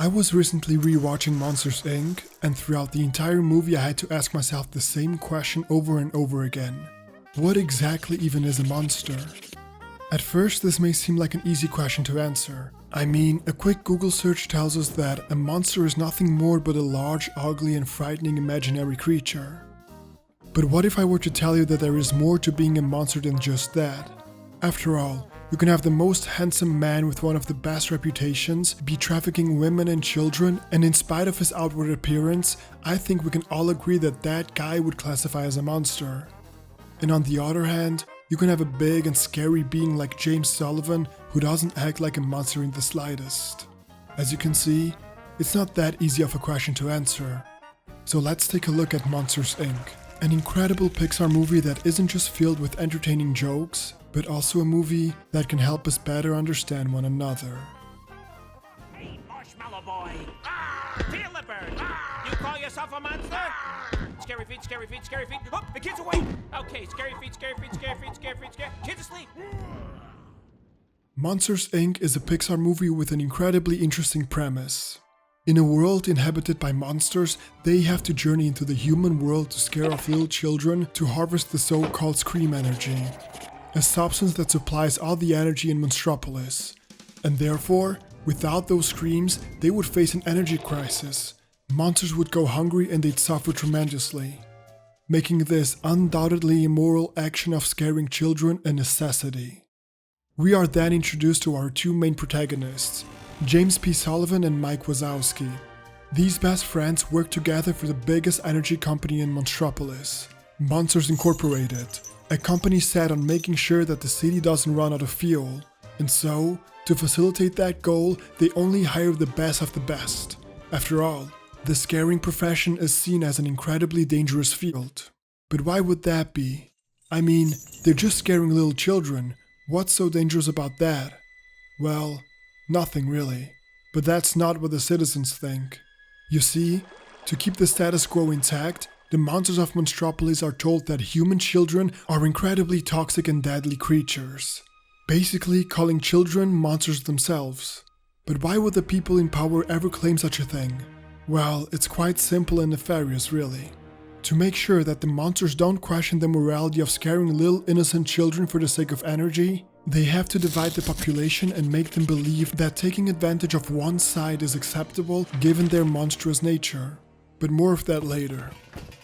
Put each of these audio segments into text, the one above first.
I was recently rewatching Monsters Inc., and throughout the entire movie I had to ask myself the same question over and over again. What exactly even is a monster? At first, this may seem like an easy question to answer. I mean, a quick Google search tells us that a monster is nothing more but a large, ugly, and frightening imaginary creature. But what if I were to tell you that there is more to being a monster than just that? After all, you can have the most handsome man with one of the best reputations, be trafficking women and children, and in spite of his outward appearance, I think we can all agree that that guy would classify as a monster. And on the other hand, you can have a big and scary being like James Sullivan who doesn't act like a monster in the slightest. As you can see, it's not that easy of a question to answer. So let's take a look at Monsters Inc., an incredible Pixar movie that isn't just filled with entertaining jokes, but also a movie that can help us better understand one another. Hey, Marshmallow Boy! Feel the bird! You call yourself a monster? Scary feet, scary feet, scary feet. Oh, the kid's awake! Okay, scary feet, scary feet, scary feet, scary feet, scary. Kid's asleep! Monsters Inc. is a Pixar movie with an incredibly interesting premise. In a world inhabited by monsters, they have to journey into the human world to scare off little children to harvest the so-called scream energy, a substance that supplies all the energy in Monstropolis. And therefore, without those screams, they would face an energy crisis. Monsters would go hungry and they'd suffer tremendously, making this undoubtedly immoral action of scaring children a necessity. We are then introduced to our two main protagonists, James P. Sullivan and Mike Wazowski. These best friends work together for the biggest energy company in Monstropolis, Monsters Incorporated, a company set on making sure that the city doesn't run out of fuel. And so, to facilitate that goal, they only hire the best of the best. After all, the scaring profession is seen as an incredibly dangerous field. But why would that be? I mean, they're just scaring little children. What's so dangerous about that? Well, nothing really. But that's not what the citizens think. You see, to keep the status quo intact, the monsters of Monstropolis are told that human children are incredibly toxic and deadly creatures, basically calling children monsters themselves. But why would the people in power ever claim such a thing? Well, it's quite simple and nefarious, really. To make sure that the monsters don't question the morality of scaring little innocent children for the sake of energy, they have to divide the population and make them believe that taking advantage of one side is acceptable given their monstrous nature. But more of that later.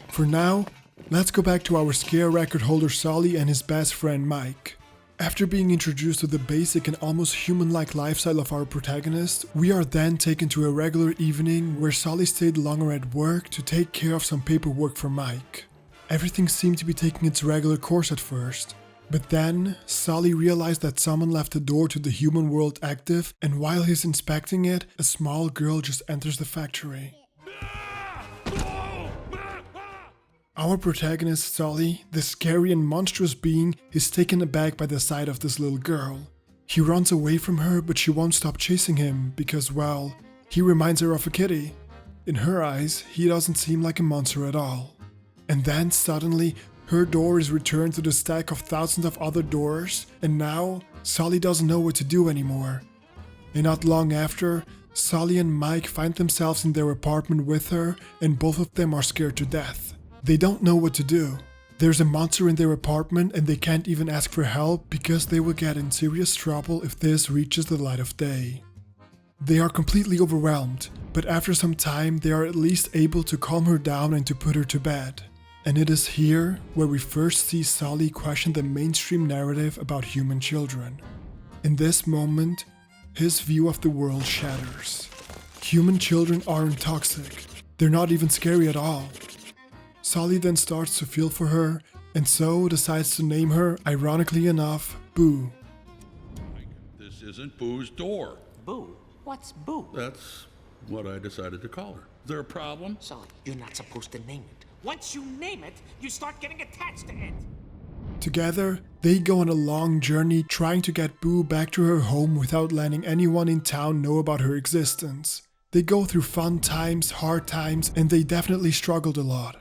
For now, let's go back to our scare record holder Sully and his best friend Mike. After being introduced to the basic and almost human-like lifestyle of our protagonist, we are then taken to a regular evening where Sully stayed longer at work to take care of some paperwork for Mike. Everything seemed to be taking its regular course at first, but then Sully realized that someone left the door to the human world active, and while he's inspecting it, a small girl just enters the factory. Our protagonist, Sully, the scary and monstrous being, is taken aback by the sight of this little girl. He runs away from her, but she won't stop chasing him because, well, he reminds her of a kitty. In her eyes, he doesn't seem like a monster at all. And then suddenly, her door is returned to the stack of thousands of other doors, and now, Sully doesn't know what to do anymore. And not long after, Sully and Mike find themselves in their apartment with her, and both of them are scared to death. They don't know what to do. There's a monster in their apartment and they can't even ask for help because they will get in serious trouble if this reaches the light of day. They are completely overwhelmed, but after some time they are at least able to calm her down and to put her to bed. And it is here where we first see Sully question the mainstream narrative about human children. In this moment, his view of the world shatters. Human children aren't toxic. They're not even scary at all. Sully then starts to feel for her, and so decides to name her, ironically enough, Boo. This isn't Boo's door. Boo? What's Boo? That's what I decided to call her. Is there a problem? Sully, you're not supposed to name it. Once you name it, you start getting attached to it. Together, they go on a long journey trying to get Boo back to her home without letting anyone in town know about her existence. They go through fun times, hard times, and they definitely struggled a lot.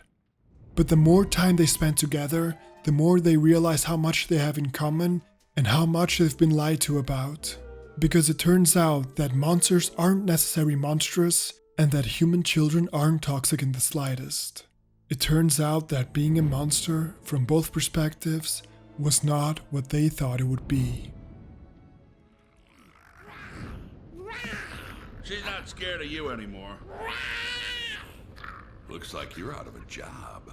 But the more time they spend together, the more they realize how much they have in common and how much they've been lied to about. Because it turns out that monsters aren't necessarily monstrous and that human children aren't toxic in the slightest. It turns out that being a monster, from both perspectives, was not what they thought it would be. She's not scared of you anymore. Looks like you're out of a job.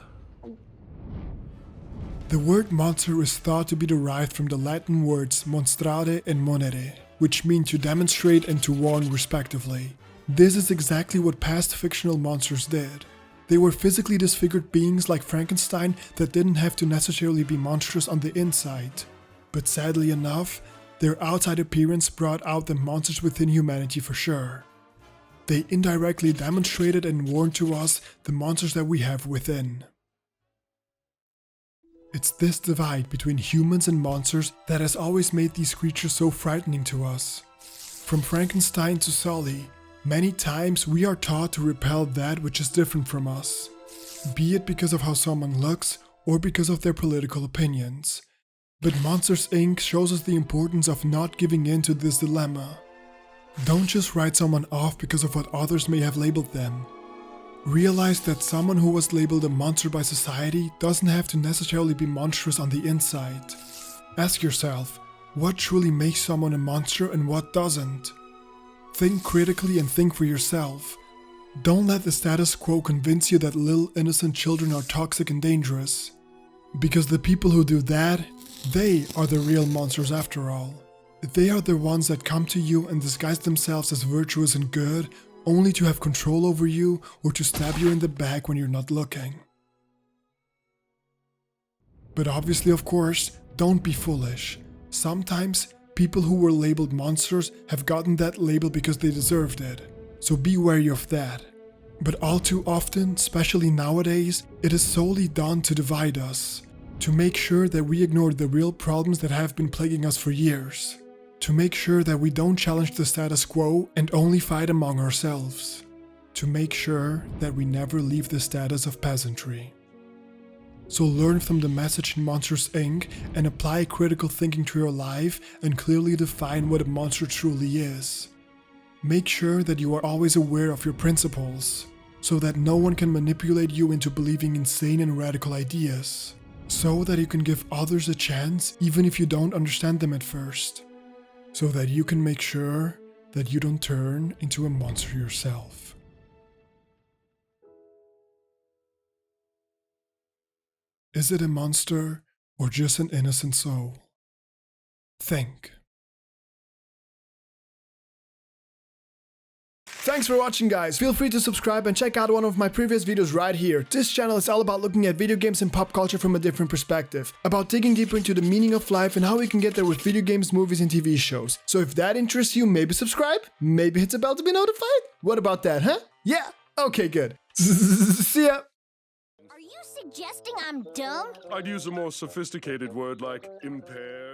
The word monster is thought to be derived from the Latin words monstrare and monere, which mean to demonstrate and to warn respectively. This is exactly what past fictional monsters did. They were physically disfigured beings like Frankenstein that didn't have to necessarily be monstrous on the inside. But sadly enough, their outside appearance brought out the monsters within humanity for sure. They indirectly demonstrated and warned to us the monsters that we have within. It's this divide between humans and monsters that has always made these creatures so frightening to us. From Frankenstein to Sully, many times we are taught to repel that which is different from us, be it because of how someone looks or because of their political opinions. But Monsters, Inc. shows us the importance of not giving in to this dilemma. Don't just write someone off because of what others may have labeled them. Realize that someone who was labeled a monster by society doesn't have to necessarily be monstrous on the inside. Ask yourself, what truly makes someone a monster and what doesn't? Think critically and think for yourself. Don't let the status quo convince you that little innocent children are toxic and dangerous. Because the people who do that, they are the real monsters after all. They are the ones that come to you and disguise themselves as virtuous and good, only to have control over you or to stab you in the back when you're not looking. But obviously, of course, don't be foolish. Sometimes, people who were labeled monsters have gotten that label because they deserved it. So be wary of that. But all too often, especially nowadays, it is solely done to divide us. To make sure that we ignore the real problems that have been plaguing us for years. To make sure that we don't challenge the status quo and only fight among ourselves. To make sure that we never leave the status of peasantry. So learn from the message in Monsters, Inc. and apply critical thinking to your life and clearly define what a monster truly is. Make sure that you are always aware of your principles, so that no one can manipulate you into believing insane and radical ideas. So that you can give others a chance even if you don't understand them at first. So that you can make sure that you don't turn into a monster yourself. Is it a monster or just an innocent soul? Think. Thanks for watching, guys. Feel free to subscribe and check out one of my previous videos right here. This channel is all about looking at video games and pop culture from a different perspective, about digging deeper into the meaning of life and how we can get there with video games, movies, and TV shows. So if that interests you, maybe subscribe, maybe hit the bell to be notified. What about that, huh? Yeah? Okay, good. See ya! Are you suggesting I'm dumb? I'd use a more sophisticated word like impaired.